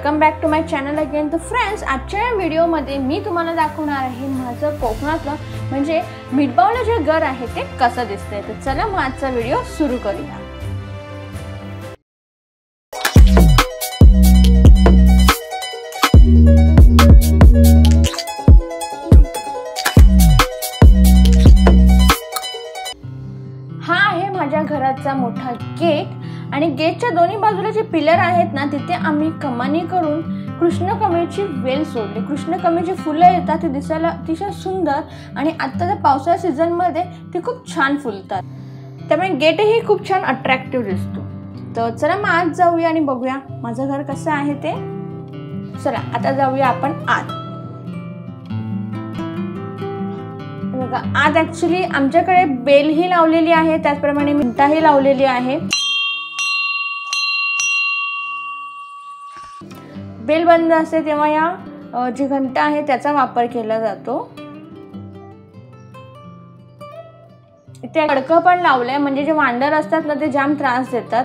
Welcome back to my channel again. तर friends, आजच्या या व्हिडिओमध्ये मी तुम्हाला दाखवणार आहे माझं कोकणातलं म्हणजे मिठबावलं जे घर आहे ते कसं दिसतंय। तर चला मग आजचा व्हिडिओ सुरू करूया। हा आहे माझ्या घराचा मोठा गेट आणि गेटच्या दोन्ही बाजूला जे पिलर आहेत ना, तिथे आम्ही कमानी करून कृष्णकमळची वेल सोडली। कृष्णकमळची फुलं येतात, ती दिसायला अतिशय सुंदर आणि आत्ताच्या पावसाळ्या सीझन मध्ये ती खूप छान फुलतात, त्यामुळे गेटही खूप छान अट्रॅक्टिव्ह दिसतो। तर चला मग आज जाऊया आणि बघूया माझं घर कसं आहे ते। चला आता जाऊया आपण आत। बघा, आत ऍक्च्युली आमच्याकडे बेल ही लावलेली आहे, त्याचप्रमाणे मिंटाही लावलेली आहे। बेल बंद असते तेव्हा या जी घंटा आहे त्याचा वापर केला जातो। इथे खडकं पण लावलंय, म्हणजे जे वांडर असतात ना ते जाम त्रास देतात,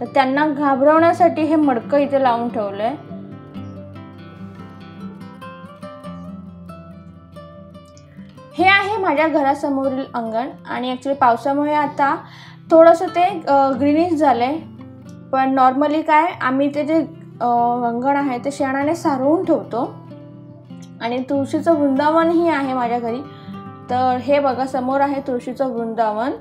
तर त्यांना घाबरवण्यासाठी हे मडकं इथे लावून ठेवलंय। हे आहे माझ्या घरासमोरील अंगण आणि ऍक्च्युली पावसामुळे आता थोडंसं ते ग्रीनिश झालंय, पण नॉर्मली काय आम्ही ते जे अंगण आहे ते शेणाने सारवून ठेवतो। आणि तुळशीचं वृंदावन ही आहे माझ्या घरी। तर हे बघा, समोर आहे तुळशीचं वृंदावन।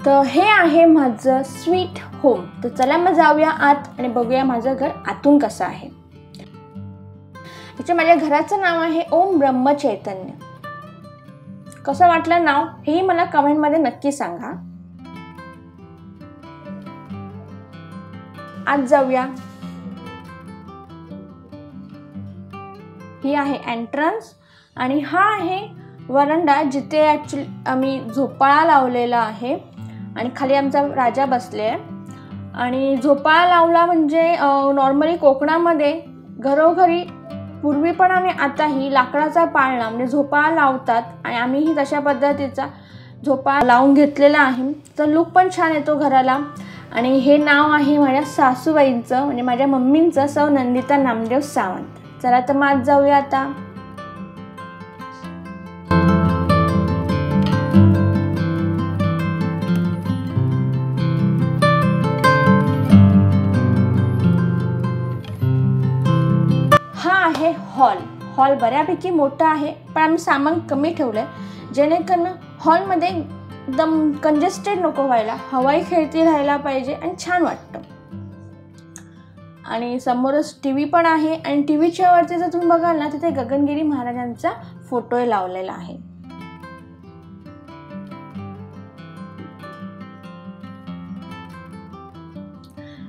तर हे आहे माझं स्वीट होम। तर चला मग जाऊया आत आणि बघूया माझं घर आतून कसं आहे। माझ्या घराचं नाव आहे ओम ब्रह्मचैतन्य। कसं वाटलं नाव हे मला कमेंट मध्ये नक्की सांगा। आत जाऊया। ही आहे एंट्रन्स आणि हा आहे वरांडा, जिथे ऍक्च्युली आम्ही झोपाळा लावलेला आहे आणि खाली आमचा राजा बसले आहे। आणि झोपाळा लावला म्हणजे नॉर्मली कोकणामध्ये घरोघरी पूर्वी पण आणि आताही लाकडाचा पाळणा म्हणजे झोपाळा लावतात आणि आम्हीही तशा पद्धतीचा झोपाळा लावून घेतलेला आहे। तर लुक पण छान येतो घराला। आणि हे नाव आहे माझ्या सासूबाईंचं म्हणजे माझ्या मम्मींचं, सौ नंदिता नामदेव सावंत। चला तर मग जाऊया आता। हॉल बऱ्यापैकी मोठा आहे, पण आम्ही सामान कमी ठेवलंय जेणेकरून हॉलमध्ये एकदम कंजेस्टेड नको व्हायला, हवाई खेळती राहायला पाहिजे आणि छान वाटतं। आणि समोरच टीव्ही पण आहे आणि टीव्हीच्या वरती जर तुम्ही बघाल ना, तिथे गगनगिरी महाराजांचा फोटो लावलेला आहे।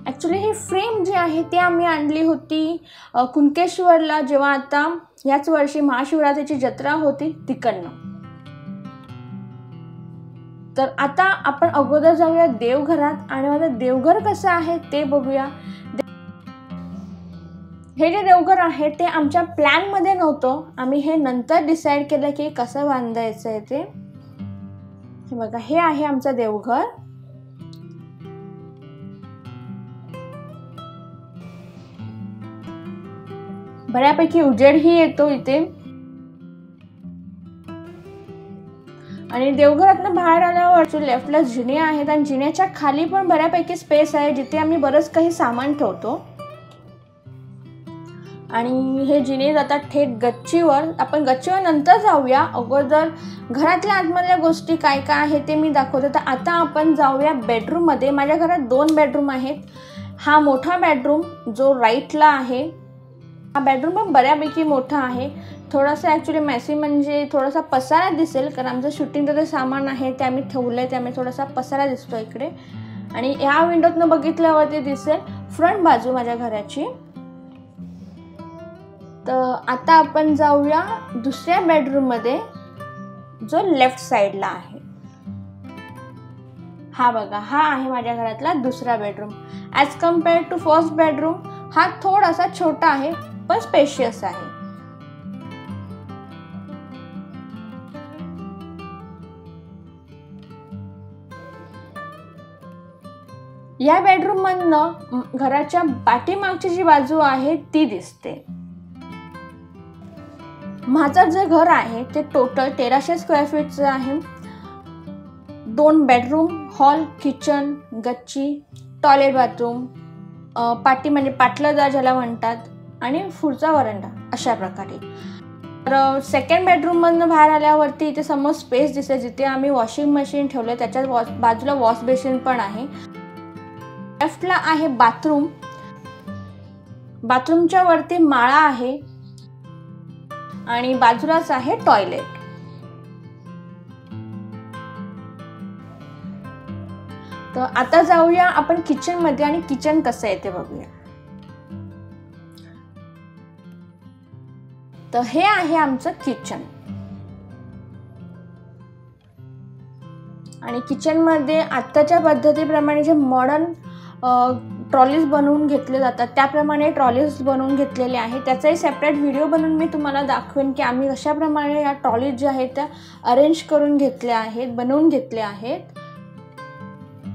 ऍक्च्युली ही फ्रेम जी आहे ती आम्ही आणली होती कुणकेश्वरला, जेव्हा आता याच वर्षी महाशिवरात्रीची जत्रा होती तिकडनं। तर आता आपण अगोदर जाऊया देवघरात आणि माझं देवघर कसं आहे ते बघूया। हे जे देवघर आहे ते आमच्या प्लॅन मध्ये नव्हतं, आम्ही हे नंतर डिसाइड केलं की कसं बांधायचं आहे ते। हे बघा, हे आहे आमचं देवघर। बऱ्यापैकी उजेडही येतो इथे। आणि देवघरातून बाहेर आल्यावर लेफ्टला जिने आहेत आणि जिन्याच्या खाली पण बऱ्यापैकी स्पेस आहे, जिथे आम्ही बरंच काही सामान ठेवतो। आणि हे जिने जातात थेट गच्चीवर। आपण गच्चीवर नंतर जाऊया, अगोदर घरातल्या आतमधल्या गोष्टी काय काय आहे ते मी दाखवते। तर आता आपण जाऊया बेडरूम मध्ये। माझ्या घरात 2 बेडरूम आहेत। हा मोठा बेडरूम जो राईटला आहे, हा बेडरूम पण बऱ्यापैकी मोठा आहे। थोडासा ॲक्च्युली मेसी म्हणजे थोडासा पसारा दिसेल, कारण आमचं शूटिंगचं जे सामान आहे ते आम्ही ठेवलंय, त्यामुळे थोडासा पसारा दिसतो इकडे। आणि ह्या विंडोतनं बघितल्यावरती दिसेल फ्रंट बाजू माझ्या घराची। तर आता आपण जाऊया दुसऱ्या बेडरूम मध्ये, जो लेफ्ट साइडला आहे। हा बघा, हा आहे माझ्या घरातला दुसरा bedroom. As compared to first bedroom हा थोडासा छोटा आहे पण स्पेशियस आहे. या बेडरूम मधनं घराच्या पाठीमागची जी बाजू आहे ती दिसते. माझं जे घर आहे ते टोटल 1300 स्क्वेअर फीटचं आहे. 2 बेडरूम, हॉल, किचन, गच्ची, टॉयलेट, बाथरूम, पाटी म्हणजे पाटलं ज्याला म्हणतात, आणि पुढचा वरांडा अशा प्रकारे. तर सेकंड बेडरूम मधनं बाहेर आल्यावरती इथे समोर स्पेस दिसते जिथे आम्ही वॉशिंग मशीन ठेवलं. त्याच्या बाजूला वॉश बेसिन पण आहे. लेफ्टला आहे बाथरूम. बाथरूमच्या वरती माळा आहे आणि बाजूलाच आहे टॉयलेट. तर आता जाऊया आपण किचन मध्ये आणि किचन कसं आहे ते बघूया. तर हे आहे आमचं किचन. आणि किचन मध्ये आत्ताच्या पद्धतीप्रमाणे जे मॉडर्न ट्रॉलीज बनवून घेतले जातात त्याप्रमाणे ट्रॉलीज बनवून घेतलेले आहे. त्याचाही सेपरेट व्हिडिओ बनवून मी तुम्हाला दाखवेन की आम्ही कशाप्रमाणे या ट्रॉलीज ज्या आहेत त्या अरेंज करून घेतल्या आहेत, बनवून घेतल्या आहेत.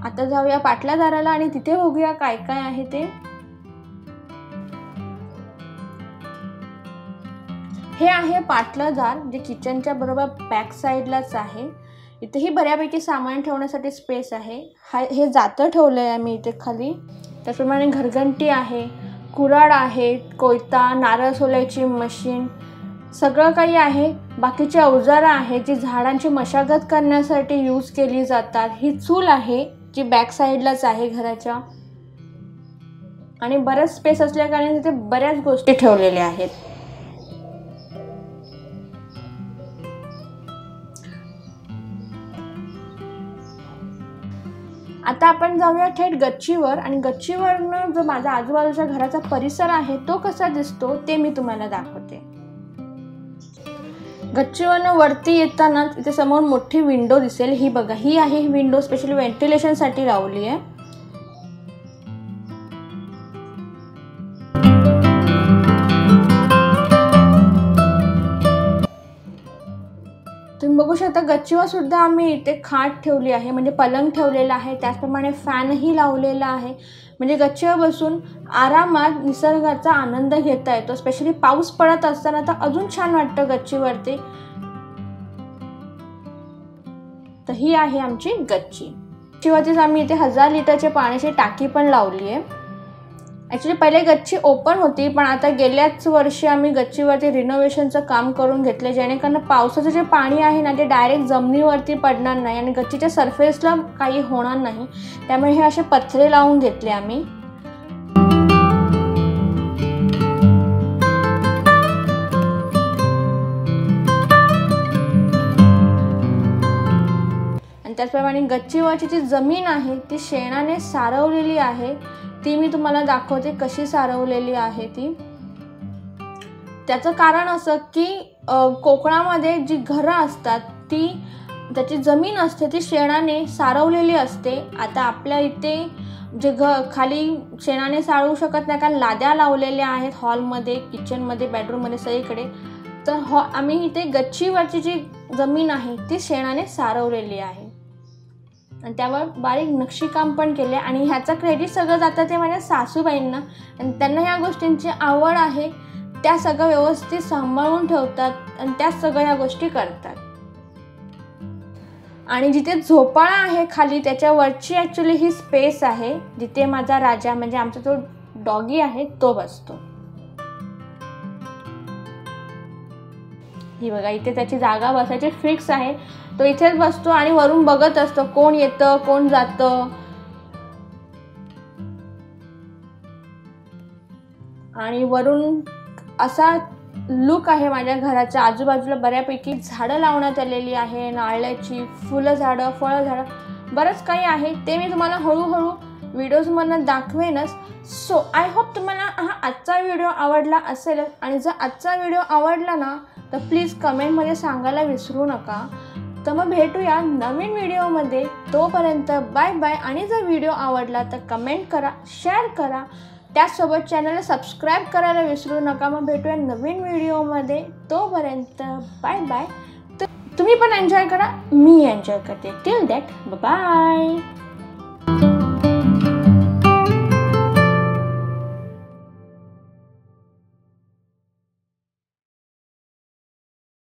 आता जाऊया पाटल्या दाराला आणि तिथे बघूया काय काय आहे ते. हे आहे पाटलं दार जे किचनच्या बरोबर बॅक साईडलाच आहे. इथेही बऱ्यापैकी सामान ठेवण्यासाठी स्पेस आहे. हे जातं ठेवलंय आम्ही इथे खाली. त्याप्रमाणे घरघंटी आहे, कुऱ्हाड आहे, कोयता, नारळ सोलायची मशीन, सगळं काही आहे. बाकीचे अवजारं आहेत जी झाडांची मशागत करण्यासाठी यूज केली जातात. ही चूल आहे जी बॅक साईडलाच आहे घराच्या. आणि बराच स्पेस असल्या कारणाने तिथे बऱ्याच गोष्टी ठेवलेल्या आहेत. आता आपण जाऊया थेट गच्चीवर आणि गच्चीवरनं जो माझा आजूबाजूच्या घराचा परिसर आहे तो कसा दिसतो ते मी तुम्हाला दाखवते. गच्चीवरनं वरती येताना इथे समोर मोठी विंडो दिसेल. ही बघा, ही आहे विंडो स्पेशली व्हेंटिलेशन साठी लावली आहे. तुम्ही बघू शकता गच्चीवर सुद्धा आम्ही इथे खाट ठेवली आहे, म्हणजे पलंग ठेवलेला आहे. त्याचप्रमाणे फॅनही लावलेला आहे, म्हणजे गच्चीवर बसून आरामात निसर्गाचा आनंद घेता येतो. स्पेशली पाऊस पडत असताना तर अजून छान वाटतं गच्चीवरती. तर ही आहे आमची गच्ची. गच्चीवरतीच आम्ही इथे 1000 लिटरची पाण्याची टाकी पण लावली आहे. ॲक्च्युली पहिले गच्ची ओपन होती पण आता गेल्याच वर्षी आम्ही गच्चीवरती रिनोव्हेशनचं काम करून घेतलं, जेणेकरून पावसाचं जे पाणी आहे ना ते डायरेक्ट जमिनीवरती पडणार नाही आणि गच्चीच्या सरफेसला काही होणार नाही. त्यामुळे हे असे पत्रे लावून घेतले आम्ही. आणि त्याचप्रमाणे गच्चीवरची जी जमीन आहे ती शेणाने सारवलेली आहे. ती मी तुम्हाला दाखवते कशी सारवलेली आहे ती. त्याचं कारण असं की कोकणामध्ये जी घरं असतात ती त्याची जमीन असते ती शेणाने सारवलेली असते. आता आपल्या इथे जे खाली शेणाने सारवू शकत नाही कारण लाद्या लावलेल्या आहेत हॉलमध्ये, किचनमध्ये, बेडरूममध्ये, सगळीकडे. तर आम्ही इथे गच्चीवरची जी जमीन आहे ती शेणाने सारवलेली आहे आणि त्यावर बारीक नक्षीकाम पण केले. आणि ह्याचं क्रेडिट सगळं जातं ते माझ्या सासूबाईंना, आणि त्यांना ह्या गोष्टींची आवड आहे. त्या सगळं व्यवस्थित सांभाळून ठेवतात आणि त्या सगळ्या गोष्टी करतात. आणि जिथे झोपाळा आहे खाली त्याच्यावरची ॲक्च्युली ही स्पेस आहे जिथे माझा राजा म्हणजे आमचा जो डॉगी आहे तो बसतो. ही बघा, इथे त्याची जागा बसायची फिक्स आहे. तो इथेच बसतो आणि वरून बघत असतो कोण येतं कोण जातं. आणि वरून असा लुक आहे माझ्या घराच्या. आजूबाजूला बऱ्यापैकी झाडं लावण्यात आलेली आहे, नारळाची, फुलं झाडं, फळं झाडं, बरंच काही आहे. ते मी तुम्हाला हळूहळू व्हिडिओजमधून दाखवेनच. सो आय होप तुम्हाला हा आजचा व्हिडिओ आवडला असेल. आणि जर आजचा व्हिडिओ आवडला ना तर प्लीज कमेंटमध्ये सांगायला विसरू नका. तर मग भेटूया नवीन व्हिडिओमध्ये. तोपर्यंत बाय बाय. आणि जर व्हिडिओ आवडला तर कमेंट करा, शेअर करा, त्याचसोबत चॅनलला सबस्क्राईब करायला विसरू नका. मग भेटूया नवीन व्हिडिओमध्ये. तोपर्यंत बाय बाय. तुम्ही पण एन्जॉय करा, मी एन्जॉय करते. Till that by.